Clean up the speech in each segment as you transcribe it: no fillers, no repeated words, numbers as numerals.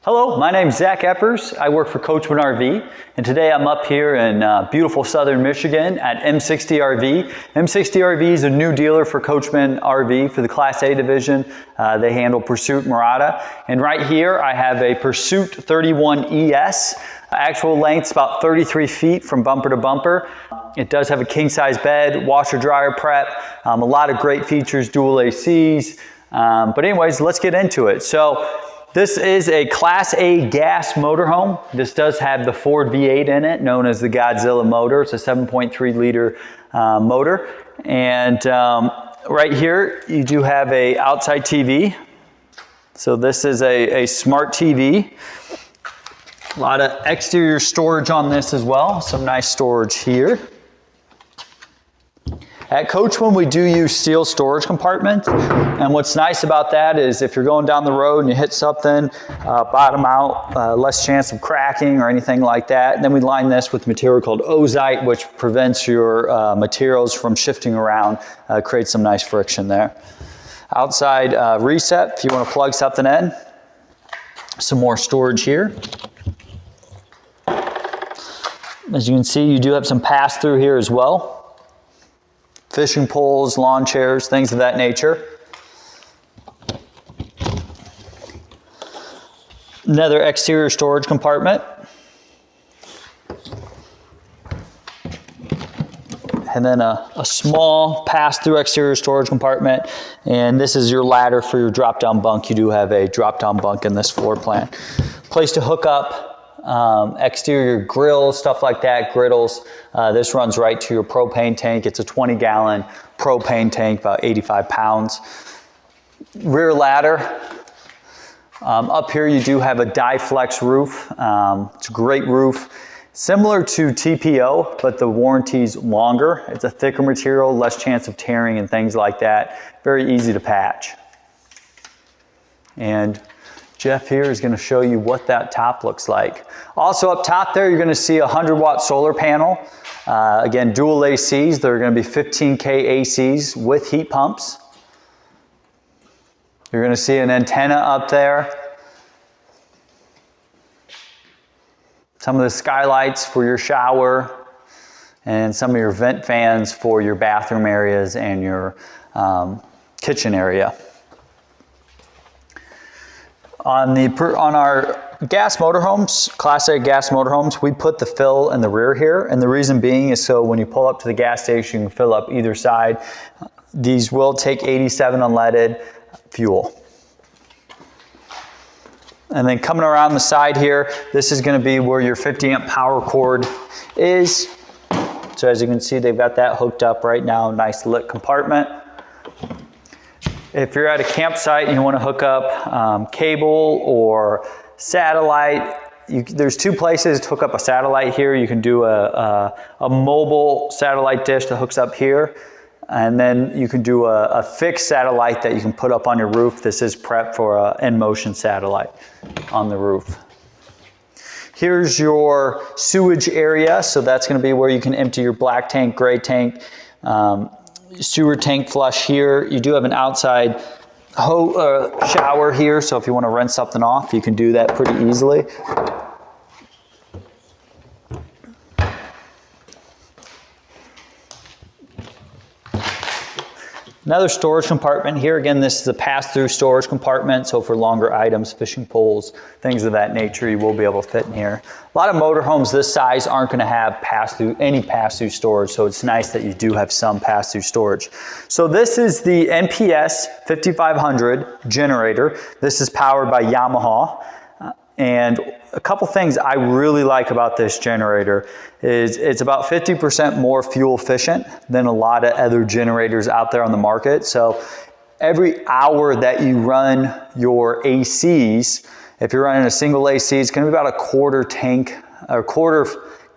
Hello, my name is Zach Eppers. I work for Coachmen RV, and today I'm up here in beautiful southern Michigan at M60 RV. M60 RV is a new dealer for Coachmen RV for the Class A division. They handle Pursuit Murata, and right here I have a Pursuit 31 ES. Actual length's about 33 feet from bumper to bumper. It does have a king-size bed, washer dryer prep, a lot of great features, dual ACs. But anyways, let's get into it. So this is a Class A gas motorhome. This does have the Ford V8 in it, known as the Godzilla motor. It's a 7.3 liter motor. And right here, you do have a outside TV. So this is a smart TV. A lot of exterior storage on this as well. Some nice storage here. At Coachmen, we do use steel storage compartments, and what's nice about that is if you're going down the road and you hit something, bottom out, less chance of cracking or anything like that. And then we line this with material called ozite, which prevents your materials from shifting around, creates some nice friction there. Outside reset, if you want to plug something in. Some more storage here. As you can see, you do have some pass-through here as well. Fishing poles, lawn chairs, things of that nature. Another exterior storage compartment. And then a small pass-through exterior storage compartment. And this is your ladder for your drop-down bunk. You do have a drop-down bunk in this floor plan. Place to hook up exterior grills, stuff like that, griddles. This runs right to your propane tank. It's a 20-gallon propane tank, about 85 pounds. Rear ladder. Up here you do have a Dyflex roof. It's a great roof. Similar to TPO, but the warranty's longer. It's a thicker material, less chance of tearing and things like that. Very easy to patch. And Jeff here is going to show you what that top looks like. Also up top there, you're going to see a 100-watt solar panel. Again, dual ACs. They're going to be 15K ACs with heat pumps. You're going to see an antenna up there. Some of the skylights for your shower, and some of your vent fans for your bathroom areas and your kitchen area. On our gas motorhomes, Class A gas motorhomes, we put the fill in the rear here, and the reason being is so when you pull up to the gas station, you can fill up either side. These will take 87 unleaded fuel. And then coming around the side here, this is going to be where your 50-amp power cord is. So as you can see, they've got that hooked up right now, nice lit compartment. If you're at a campsite and you want to hook up cable or satellite, there's two places to hook up a satellite here. You can do a mobile satellite dish that hooks up here, and then you can do a fixed satellite that you can put up on your roof. This is prep for an in-motion satellite on the roof. Here's your sewage area, so that's going to be where you can empty your black tank, gray tank, sewer tank flush here. You do have an outside shower here, so if you want to rinse something off, you can do that pretty easily. Another storage compartment here. Again, this is a pass-through storage compartment, so for longer items, fishing poles, things of that nature, you will be able to fit in here. A lot of motorhomes this size aren't going to have any pass-through storage, so it's nice that you do have some pass-through storage. So this is the NPS 5500 generator. This is powered by Yamaha. And a couple things I really like about this generator is it's about 50% more fuel efficient than a lot of other generators out there on the market. So every hour that you run your ACs, if you're running a single AC, it's going to be about a quarter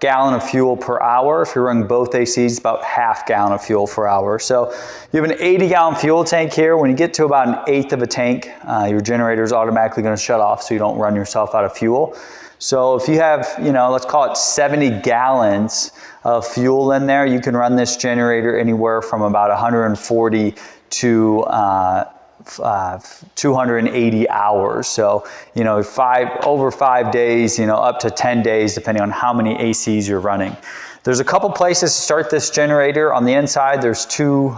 gallon of fuel per hour. If you're running both ACs, it's about half gallon of fuel per hour. So you have an 80-gallon fuel tank here. When you get to about an eighth of a tank, your generator is automatically going to shut off so you don't run yourself out of fuel. So if you have, let's call it 70 gallons of fuel in there, you can run this generator anywhere from about 140 to 280 hours. So, you know, over 5 days, you know, up to 10 days, depending on how many ACs you're running. There's a couple places to start this generator. On the inside, there's two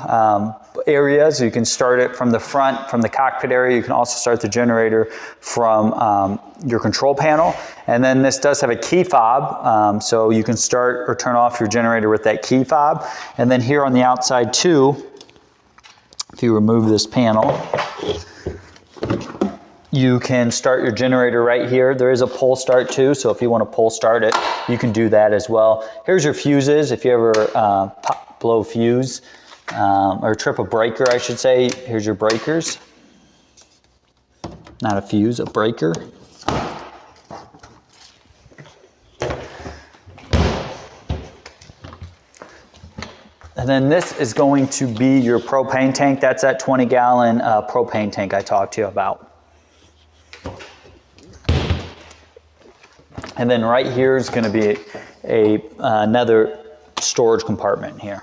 areas. You can start it from the front, from the cockpit area. You can also start the generator from your control panel. And then this does have a key fob, so you can start or turn off your generator with that key fob. And then here on the outside too, if you remove this panel, you can start your generator right here. There is a pull start too, so if you want to pull start it, you can do that as well. Here's your fuses. If you ever blow a fuse or trip a breaker, I should say, here's your breakers. Not a fuse, a breaker. And then this is going to be your propane tank. That's that 20-gallon propane tank I talked to you about. And then right here is going to be another storage compartment here.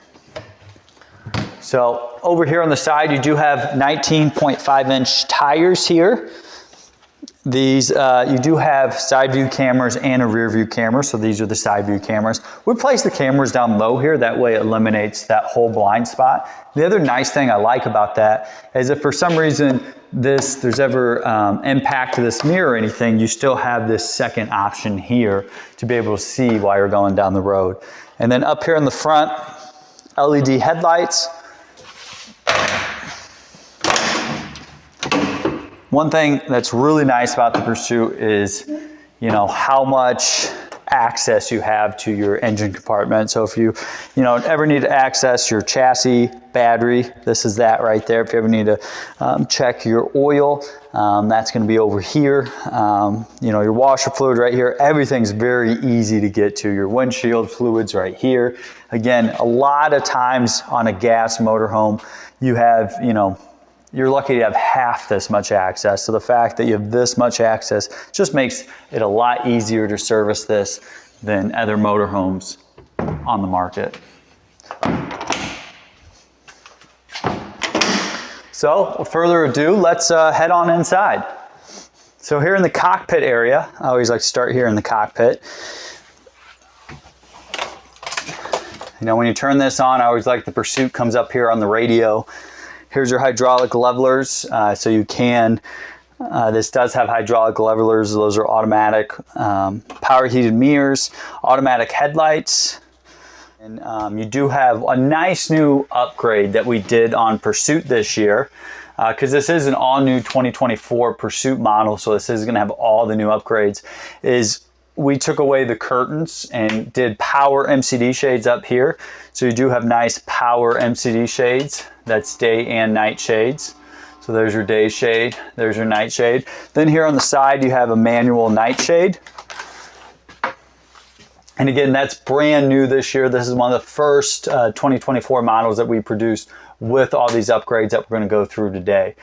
So over here on the side, you do have 19.5-inch tires here. These, you do have side view cameras and a rear view camera, so these are the side view cameras. We place the cameras down low here, that way it eliminates that whole blind spot. The other nice thing I like about that is if for some reason there's ever impact to this mirror or anything, you still have this second option here to be able to see while you're going down the road. And then up here in the front, LED headlights. One thing that's really nice about the Pursuit is, you know, how much access you have to your engine compartment. So if you ever need to access your chassis, battery, this is that right there. If you ever need to check your oil, that's going to be over here. Your washer fluid right here. Everything's very easy to get to. Your windshield fluids right here. Again, a lot of times on a gas motorhome, you have, you're lucky to have half this much access. So the fact that you have this much access just makes it a lot easier to service this than other motorhomes on the market. So without further ado, let's head on inside. So here in the cockpit area, I always like to start here in the cockpit. When you turn this on, I always like the Pursuit comes up here on the radio. Here's your hydraulic levelers, so you can, this does have hydraulic levelers, those are automatic, power heated mirrors, automatic headlights, and you do have a nice new upgrade that we did on Pursuit this year, because this is an all new 2024 Pursuit model, so this is going to have all the new upgrades, is we took away the curtains and did power MCD shades up here. So you do have nice power MCD shades. That's day and night shades. So there's your day shade, there's your night shade. Then here on the side, you have a manual night shade. And again, that's brand new this year. This is one of the first 2024 models that we produced with all these upgrades that we're going to go through today.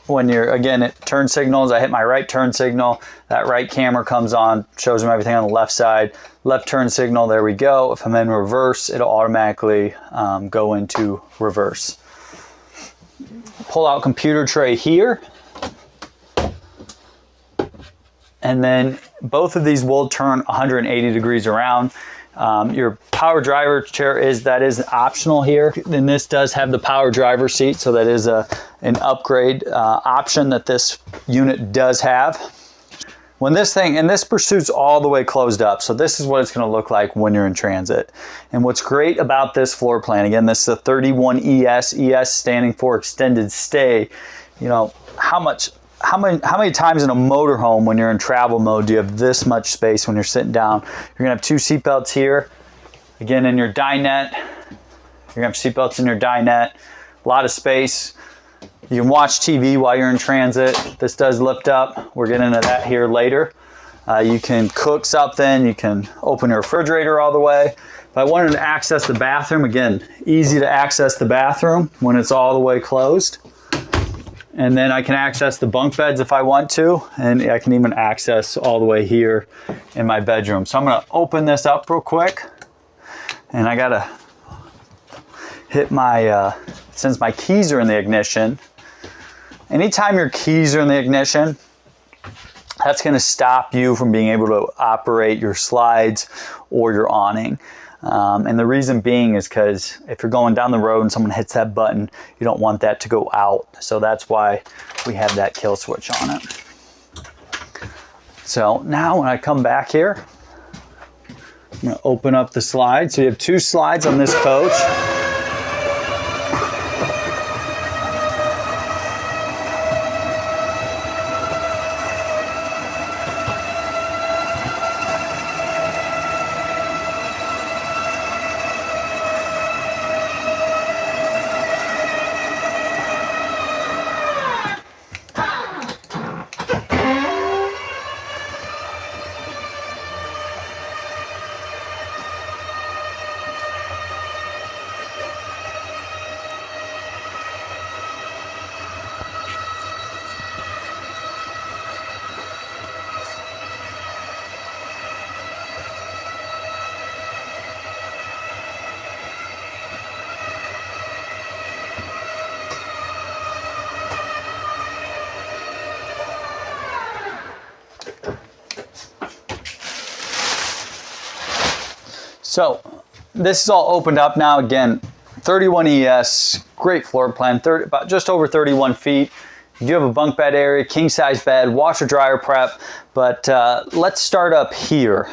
When you're, again, at turn signals, I hit my right turn signal, that right camera comes on, shows them everything on the left side. Left turn signal, there we go. If I'm in reverse, it'll automatically go into reverse. Pull out computer tray here. And then both of these will turn 180 degrees around. Your power driver chair is optional here. And this does have the power driver seat, so that is an upgrade option that this unit does have. When this Pursuit's all the way closed up, so this is what it's going to look like when you're in transit. And what's great about this floor plan, again, this is a 31ES, ES standing for extended stay. How many times in a motorhome when you're in travel mode do you have this much space when you're sitting down? You're gonna have two seatbelts here. Again, in your dinette, you're gonna have seatbelts in your dinette. A lot of space. You can watch TV while you're in transit. This does lift up. We'll get into that here later. You can cook something. You can open your refrigerator all the way. If I wanted to access the bathroom, again, easy to access the bathroom when it's all the way closed. And then I can access the bunk beds if I want to, and I can even access all the way here in my bedroom. So I'm gonna open this up real quick, and I gotta hit my, since my keys are in the ignition, anytime your keys are in the ignition, that's going to stop you from being able to operate your slides or your awning. And the reason being is because if you're going down the road and someone hits that button, you don't want that to go out. So that's why we have that kill switch on it. So now when I come back here, I'm going to open up the slide. So you have 2 slides on this coach. So this is all opened up now. Again, 31 ES, great floor plan, about just over 31 feet. You do have a bunk bed area, king size bed, washer dryer prep, but let's start up here.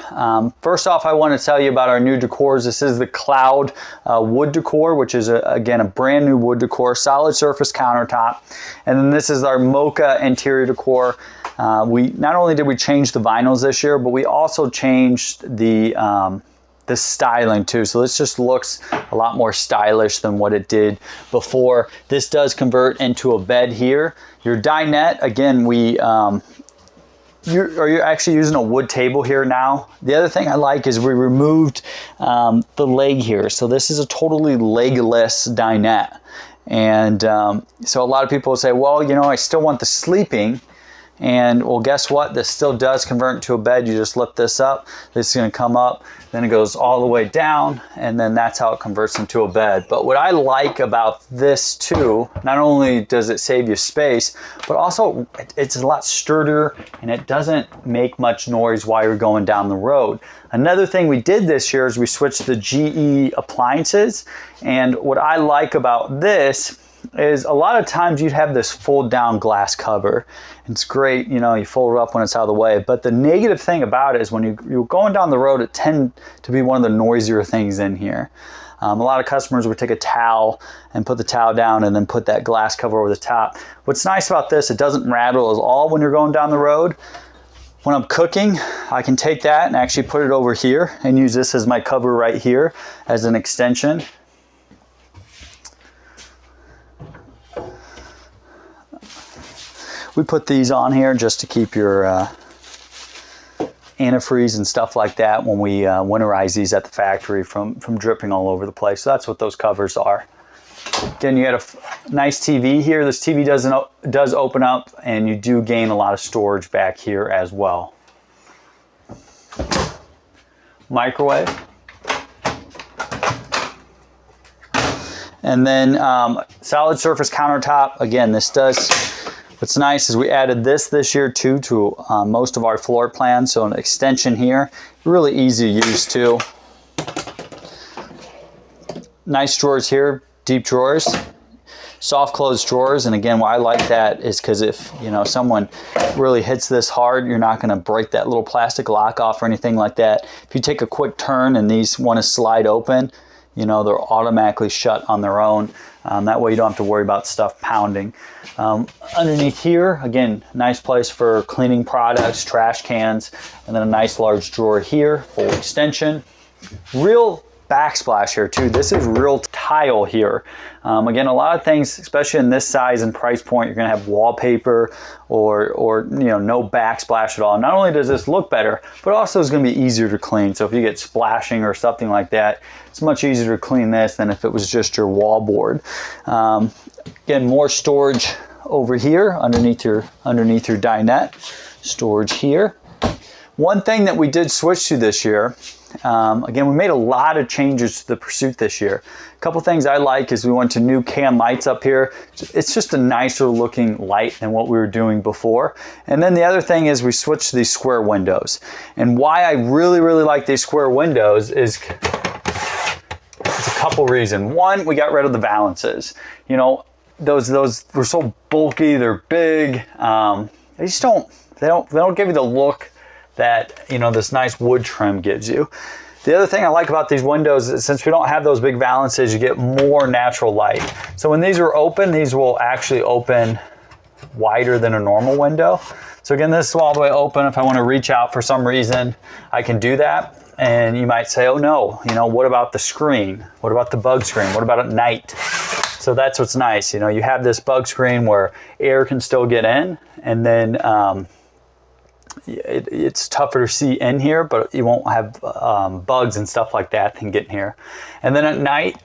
First off, I want to tell you about our new decors. This is the Cloud wood decor, which is again a brand new wood decor, solid surface countertop. And then this is our Mocha interior decor. Not only did we change the vinyls this year, but we also changed the styling too. So this just looks a lot more stylish than what it did before. This does convert into a bed here. Your dinette, again, you're actually using a wood table here now. The other thing I like is we removed the leg here. So this is a totally legless dinette. And so a lot of people will say, well, you know, I still want the sleeping. And well, guess what? This still does convert into a bed. You just lift this up. This is going to come up, then it goes all the way down, and then that's how it converts into a bed. But what I like about this too, not only does it save you space, but also it's a lot sturdier and it doesn't make much noise while you're going down the road. Another thing we did this year is we switched to GE appliances. And what I like about this is a lot of times you'd have this fold down glass cover. It's great, you know, you fold it up when it's out of the way. But the negative thing about it is when you're going down the road, it tends to be one of the noisier things in here. A lot of customers would take a towel and put the towel down and then put that glass cover over the top. What's nice about this, it doesn't rattle at all when you're going down the road. When I'm cooking, I can take that and actually put it over here and use this as my cover right here as an extension. We put these on here just to keep your antifreeze and stuff like that when we winterize these at the factory from dripping all over the place. So that's what those covers are. Again, you got a nice TV here. This TV does open up, and you do gain a lot of storage back here as well. Microwave. And then solid surface countertop. Again, this does... What's nice is we added this year too to most of our floor plans. So an extension here, really easy to use too. Nice drawers here, deep drawers, soft closed drawers. And again, why I like that is because if someone really hits this hard, you're not going to break that little plastic lock off or anything like that. If you take a quick turn and these want to slide open, they're automatically shut on their own. That way you don't have to worry about stuff pounding. Underneath here, again, nice place for cleaning products, trash cans, and then a nice large drawer here, full extension. Real backsplash here too. This is real tile here. Again, a lot of things, especially in this size and price point, you're gonna have wallpaper or no backsplash at all. Not only does this look better, but also it's gonna be easier to clean. So if you get splashing or something like that, it's much easier to clean this than if it was just your wall board. Again, more storage over here underneath your dinette. Storage here. One thing that we did switch to this year Again, we made a lot of changes to the Pursuit this year. A couple things I like is we went to new cam lights up here. It's just a nicer looking light than what we were doing before. And then the other thing is we switched to these square windows. And why I really, really like these square windows is it's a couple reasons. One, we got rid of the valances. You know, those were so bulky, they're big. They just they don't give you the look that, you know, this nice wood trim gives you. The other thing I like about these windows is since we don't have those big valances, you get more natural light. So when these are open, these will actually open wider than a normal window. So again, this is all the way open. If I want to reach out for some reason, I can do that. And you might say, oh no, you know, what about the screen? What about the bug screen? What about at night? So that's what's nice. You know, you have this bug screen where air can still get in, and then it's tougher to see in here, but you won't have bugs and stuff like that can get in here. And then at night,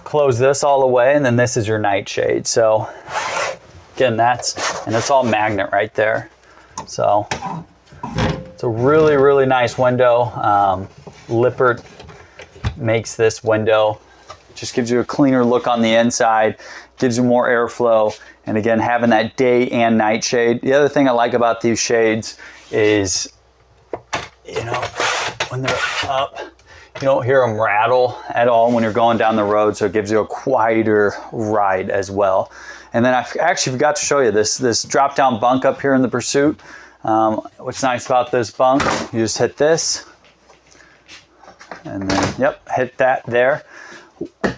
close this all the way, and then this is your night shade. So again, it's all magnet right there. So it's a really, really nice window. Lippert makes this window. Just gives you a cleaner look on the inside, gives you more airflow, and again, having that day and night shade. The other thing I like about these shades is, you know, when they're up, you don't hear them rattle at all when you're going down the road, so it gives you a quieter ride as well. And then I actually forgot to show you this drop-down bunk up here in the Pursuit. What's nice about this bunk, you just hit this, and then, yep, hit that there.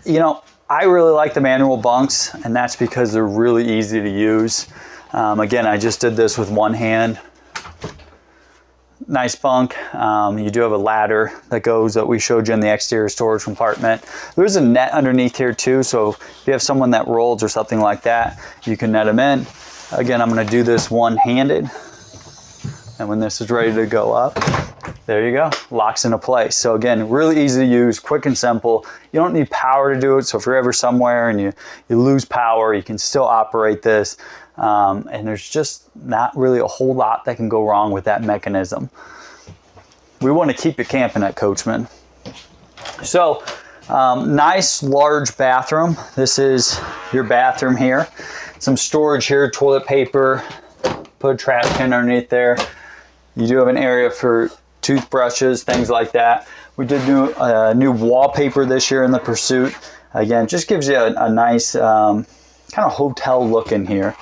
You know, I really like the manual bunks, and that's because they're really easy to use. Again, I just did this with one hand. Nice bunk. You do have a ladder that goes that we showed you in the exterior storage compartment. There's a net underneath here too, so if you have someone that rolls or something like that, you can net them in. Again, I'm going to do this one-handed, and when this is ready to go up, there you go, locks into place. So again, really easy to use, quick and simple. You don't need power to do it, so if you're ever somewhere and you lose power, you can still operate this. And there's just not really a whole lot that can go wrong with that mechanism. We want to keep you camping at Coachmen. So, nice large bathroom. This is your bathroom here. Some storage here, toilet paper, put a trash can underneath there. You do have an area for toothbrushes, things like that. We did new wallpaper this year in the Pursuit. Again, just gives you a nice kind of hotel look in here.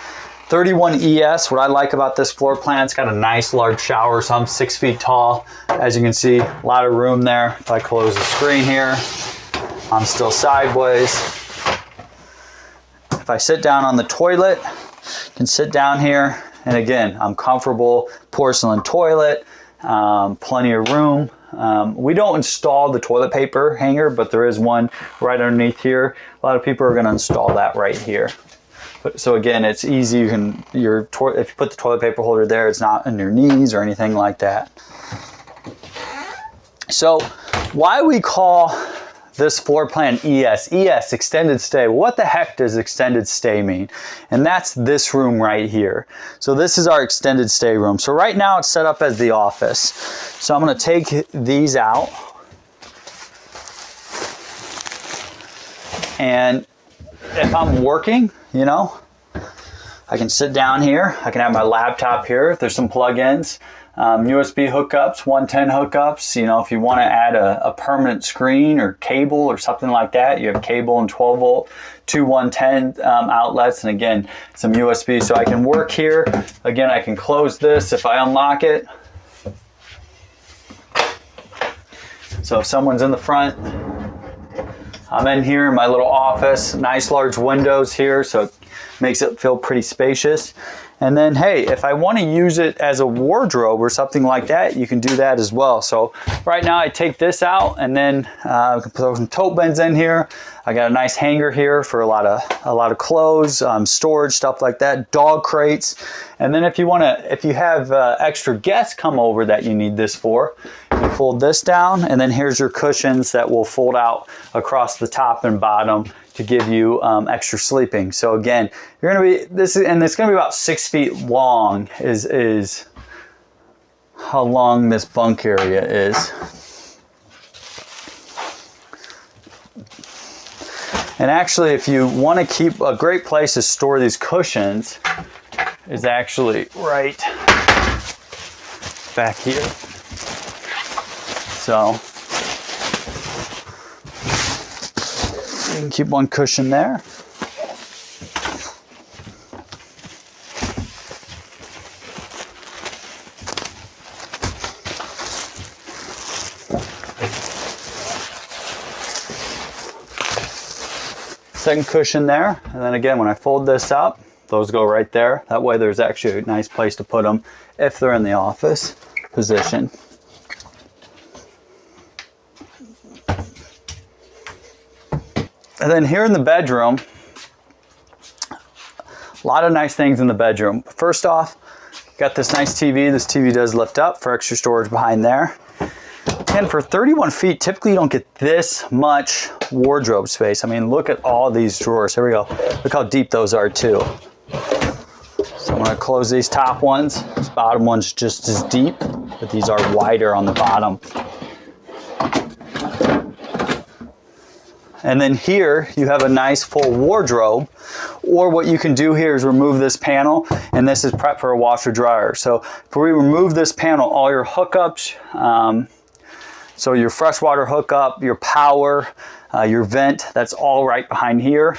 31 ES, what I like about this floor plan, it's got a nice large shower, so I'm 6 feet tall. As you can see, a lot of room there. If I close the screen here, I'm still sideways. If I sit down on the toilet, I can sit down here, and again, I'm comfortable. Porcelain toilet. Plenty of room. We don't install the toilet paper hanger, but there is one right underneath here. A lot of people are going to install that right here. So again, it's easy. You can if you put the toilet paper holder there, it's not on your knees or anything like that. So why we call this floor plan ES, extended stay. What the heck does extended stay mean? And that's this room right here. So this is our extended stay room. So right now it's set up as the office. So I'm going to take these out. And if I'm working, you know, I can sit down here. I can have my laptop here. There's some plugins. USB hookups, 110 hookups. You know, if you want to add a permanent screen or cable or something like that, you have cable and 12 volt, two 110 outlets, and again, some USB. So I can work here. Again, I can close this if I unlock it. So if someone's in the front, I'm in here in my little office. Nice large windows here, so it makes it feel pretty spacious. And then, hey, if I want to use it as a wardrobe or something like that, you can do that as well. So right now I take this out, and then I can put some tote bins in here. I got a nice hanger here for a lot of clothes, storage, stuff like that, dog crates. And then if you have extra guests come over that you need this for, you fold this down, and then here's your cushions that will fold out across the top and bottom to give you extra sleeping. So again, you're gonna be it's gonna be about 6 feet long is how long this bunk area is. And actually, if you want to keep a great place to store these cushions is actually right back here. So you can keep one cushion there. Second cushion there, and then again when I fold this up, those go right there. That way there's actually a nice place to put them if they're in the office position. And then here in the bedroom, a lot of nice things in the bedroom. First off, got this nice TV. This TV does lift up for extra storage behind there. And for 31 feet, typically you don't get this much wardrobe space. I mean, look at all these drawers. Here we go. Look how deep those are too. So I'm gonna close these top ones. This bottom one's just as deep, but these are wider on the bottom. And then here you have a nice full wardrobe, or what you can do here is remove this panel, and this is prep for a washer dryer. So if we remove this panel, all your hookups, so your freshwater hookup, your power, your vent, that's all right behind here.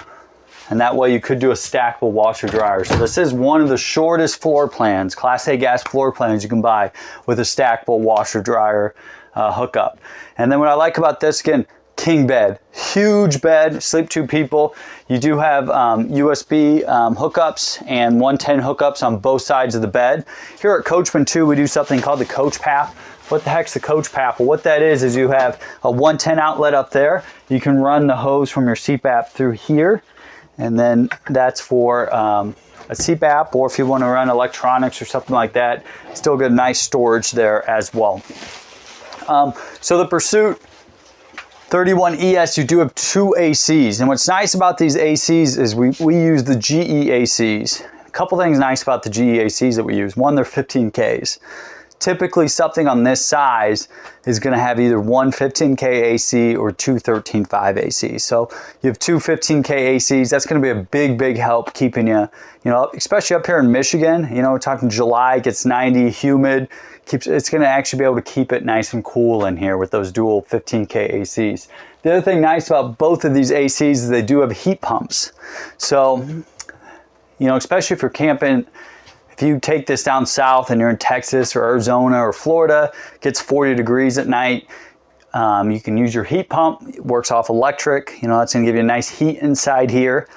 And that way you could do a stackable washer dryer. So this is one of the shortest floor plans, Class A gas floor plans you can buy with a stackable washer dryer hookup. And then what I like about this, again, king bed, huge bed, sleep 2 people. You do have USB hookups and 110 hookups on both sides of the bed. Here at Coachmen too, we do something called the Coach Path. What the heck's the Coach Path? Well, what that is you have a 110 outlet up there. You can run the hose from your CPAP through here, and then that's for a CPAP, or if you want to run electronics or something like that, still get a nice storage there as well. So the Pursuit 31 ES, you do have 2 ACs, and what's nice about these ACs is we use the GE ACs. A couple things nice about the GE ACs that we use. One, they're 15Ks. Typically something on this size is going to have either one 15K AC or two 13.5 ACs. So you have 2 15K ACs. That's going to be a big help keeping you know, especially up here in Michigan. You know, we're talking July, it gets 90, humid. It's going to actually be able to keep it nice and cool in here with those dual 15K ACs. The other thing nice about both of these ACs is they do have heat pumps. So, you know, especially if you're camping, if you take this down south and you're in Texas or Arizona or Florida, it gets 40 degrees at night. You can use your heat pump. It works off electric. You know, that's going to give you a nice heat inside here.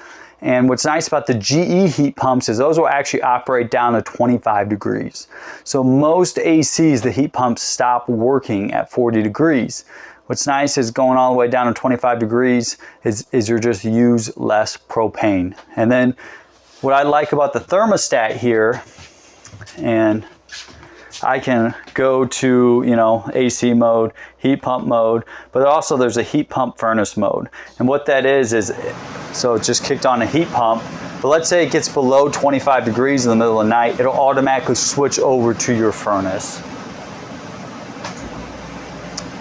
And what's nice about the GE heat pumps is those will actually operate down to 25 degrees. So most ACs, the heat pumps stop working at 40 degrees. What's nice is going all the way down to 25 degrees is you just use less propane. And then what I like about the thermostat here, and I can go to, you know, AC mode, heat pump mode, but also there's a heat pump furnace mode. And what that is so it's just kicked on a heat pump, but let's say it gets below 25 degrees in the middle of the night, it'll automatically switch over to your furnace.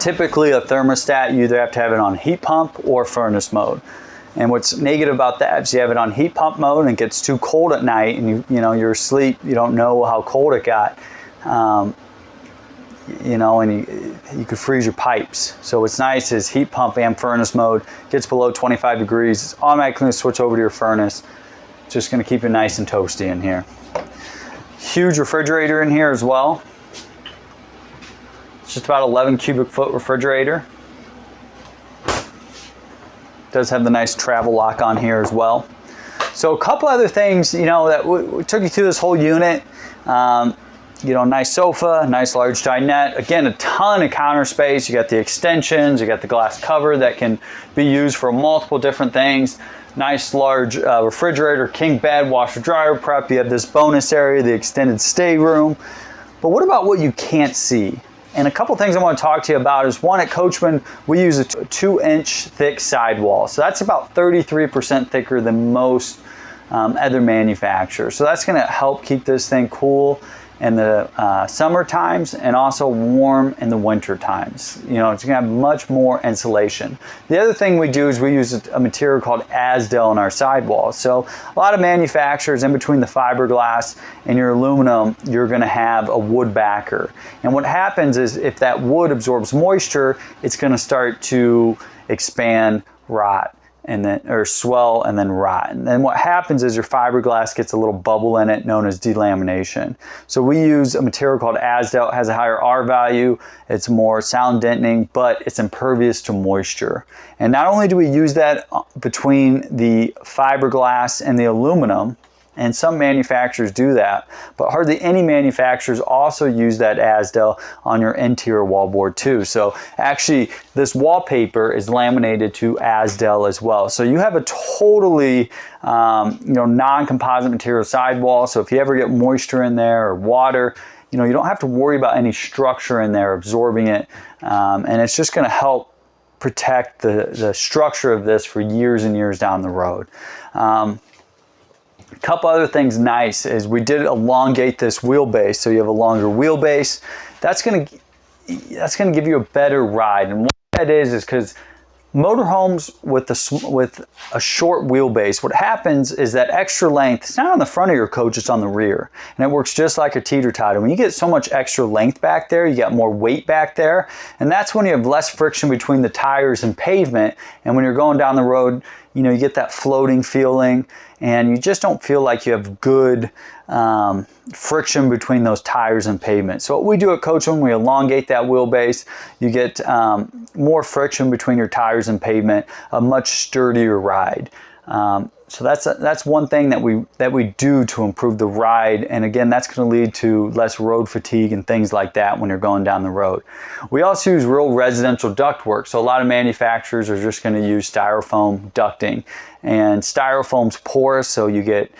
Typically a thermostat, you either have to have it on heat pump or furnace mode. And what's negative about that is you have it on heat pump mode and it gets too cold at night, and you know, you're asleep, you don't know how cold it got. You know, and you could freeze your pipes. So what's nice is heat pump and furnace mode gets below 25 degrees. It's automatically going to switch over to your furnace. It's just going to keep it nice and toasty in here. Huge refrigerator in here as well. It's just about 11 cubic foot refrigerator. Does have the nice travel lock on here as well. So a couple other things, you know, that we took you through this whole unit. You know, nice sofa, nice large dinette. Again, a ton of counter space. You got the extensions, you got the glass cover that can be used for multiple different things. Nice large refrigerator, king bed, washer dryer prep. You have this bonus area, the extended stay room. But what about what you can't see? And a couple things I want to talk to you about is, one, at Coachmen, we use a 2-inch thick sidewall. So that's about 33% thicker than most other manufacturers. So that's going to help keep this thing cool in the summer times and also warm in the winter times. You know, it's gonna have much more insulation. The other thing we do is we use a material called Asdel in our sidewalls. So a lot of manufacturers, in between the fiberglass and your aluminum, you're gonna have a wood backer. And what happens is if that wood absorbs moisture, it's gonna start to expand, rot, and then, or swell and then rot. And then what happens is your fiberglass gets a little bubble in it known as delamination. So we use a material called Asdel. It has a higher R value, it's more sound deadening, but it's impervious to moisture. And not only do we use that between the fiberglass and the aluminum, and some manufacturers do that, but hardly any manufacturers also use that Asdel on your interior wallboard too. So actually this wallpaper is laminated to Asdel as well. So you have a totally non-composite material sidewall. So if you ever get moisture in there or water, you don't have to worry about any structure in there absorbing it. And it's just gonna help protect the structure of this for years and years down the road. A couple other things nice is we did elongate this wheelbase, so you have a longer wheelbase. That's gonna give you a better ride, and what that is because motorhomes with a short wheelbase, what happens is that extra length, it's not on the front of your coach, it's on the rear, and it works just like a teeter-totter. When you get so much extra length back there, you got more weight back there, and that's when you have less friction between the tires and pavement, and when you're going down the road, you get that floating feeling, and you just don't feel like you have good friction between those tires and pavement. So what we do at Coachmen, we elongate that wheelbase. You get more friction between your tires and pavement, a much sturdier ride. So that's one thing that we do to improve the ride, and again, that's going to lead to less road fatigue and things like that when you're going down the road. We also use real residential ductwork, so a lot of manufacturers are just going to use styrofoam ducting, and styrofoam's porous, so you get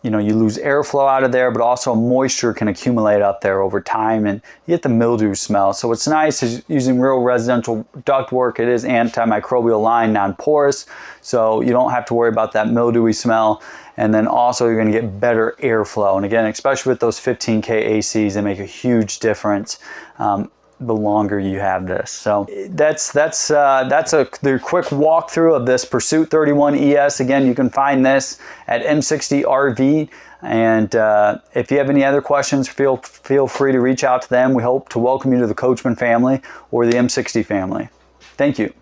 you lose airflow out of there, but also moisture can accumulate up there over time and you get the mildew smell. So what's nice is using real residential ductwork. It is antimicrobial line, non-porous, so you don't have to worry about that mildewy smell. And then also you're going to get better airflow. And again, especially with those 15K ACs, they make a huge difference the longer you have this. So that's the quick walkthrough of this Pursuit 31 ES. Again, you can find this at M60 RV. And if you have any other questions, feel free to reach out to them. We hope to welcome you to the Coachmen family or the M60 family. Thank you.